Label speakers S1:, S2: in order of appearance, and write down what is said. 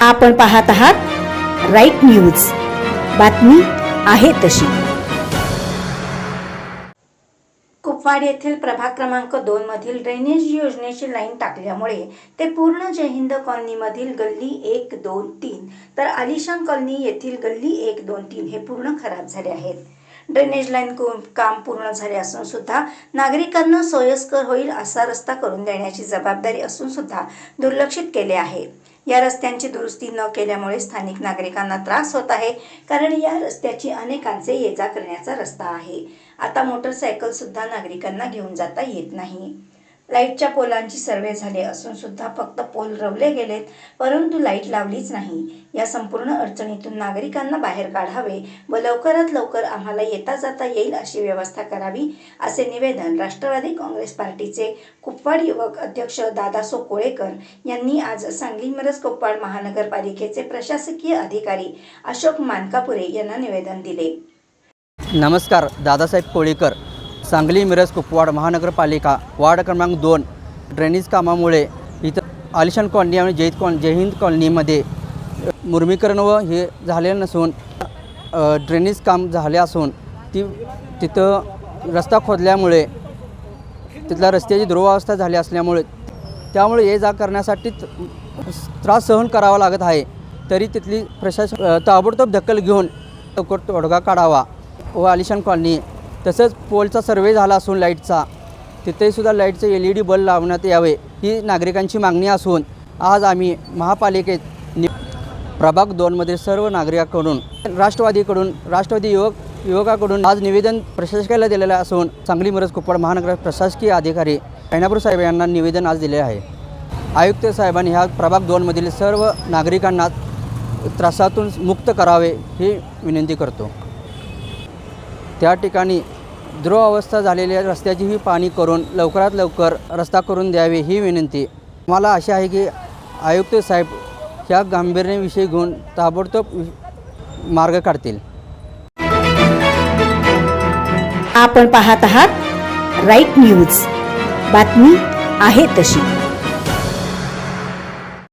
S1: आपण पाहत आहात राईट न्यूज, बातमी आहे तशी। कुपवाड येथील प्रभाग क्रमांक 2 मधील ड्रेनेज योजनेची लाईन टाकल्यामुळे ते पूर्ण जय हिंद कॉलनी मधील गल्ली 1, 2, 3 तर आलिशान कॉलनी येथील गल्ली 1, 2, 3 हे पूर्ण खराब झाले आहेत। ड्रेनेज लाईन काम पूर्ण झाले असून सुद्धा नागरिकांना सोयीस्कर होईल असा रस्ता करून देण्याची जबाबदारी असून सुद्धा दुर्लक्षित केले आहे। या रस्त्यांची दुरुस्ती न केल्यामुळे स्थानिक नागरिकांना त्रास होत आहे, कारण या रस्त्याची अनेकांचे ये-जा करण्याचा रस्ता आहे। आता मोटरसायकल सुद्धा नागरिकांना घेऊन जाता येत नाही। लाईटच्या पोलांची सर्वे झाले असून सुद्धा फक्त पोल रवले गेलेत, परंतु लाईट लावलीच नाही। या संपूर्ण अडचणीतून नागरिकांना बाहेर काढावे व लवकरात लवकर आम्हाला येता जाता येईल अशी व्यवस्था करावी, असे निवेदन राष्ट्रवादी काँग्रेस पार्टीचे कुपवाड युवक अध्यक्ष दादासो कोळेकर यांनी आज सांगली मिरज कुपवाड महानगरपालिकेचे प्रशासकीय अधिकारी अशोक मानकापुरे यांना निवेदन दिले।
S2: नमस्कार, दादासाहेब कोळेकर, सांगली मिरज कुपवाड महानगरपालिका वार्ड क्रमांक 2 ड्रेनेज कामामुळे इथं आलिशान कॉलनी आणि जय हिंद कॉलनीमध्ये मुरमीकरण व हे झाले नसून ड्रेनेज काम झाले असून तिथं रस्ता खोदल्यामुळे तिथल्या रस्त्याची दुरवस्था झाली असल्यामुळे त्यामुळे ये जा करण्यासाठी त्रास सहन करावा लागत आहे। तरी तिथली प्रशासन ताबडतोब दखल घेऊन लवकर तोडगा काढावा व आलिशान कॉलनी तसंच पोलचा सर्वे झाला असून लाईटचा तिथेसुद्धा लाईटचे LED बल्ब लावण्यात यावे ही नागरिकांची मागणी असून आज आम्ही महापालिकेत प्रभाग 2मधील सर्व नागरिकांकडून राष्ट्रवादी युवकाकडून आज निवेदन प्रशासकाला दिलेलं असून सांगली मिरज कुपवाड महानगर प्रशासकीय अधिकारी ऐनापूर साहेब यांना निवेदन आज दिले आहे। आयुक्त साहेबांनी ह्या प्रभाग 2मधील सर्व नागरिकांना त्रासातून मुक्त करावे ही विनंती करतो। त्या ठिकाणी दुरवस्था झालेल्या रस्त्याचीही पाहणी करून लवकरात लवकर रस्ता करून द्यावे ही विनंती। मला आशा आहे की आयुक्त साहेब ह्या गांभीर्याविषयी घेऊन ताबडतोब मार्ग काढतील।
S1: आपण पाहत आहात राईट न्यूज, बातमी आहे तशी।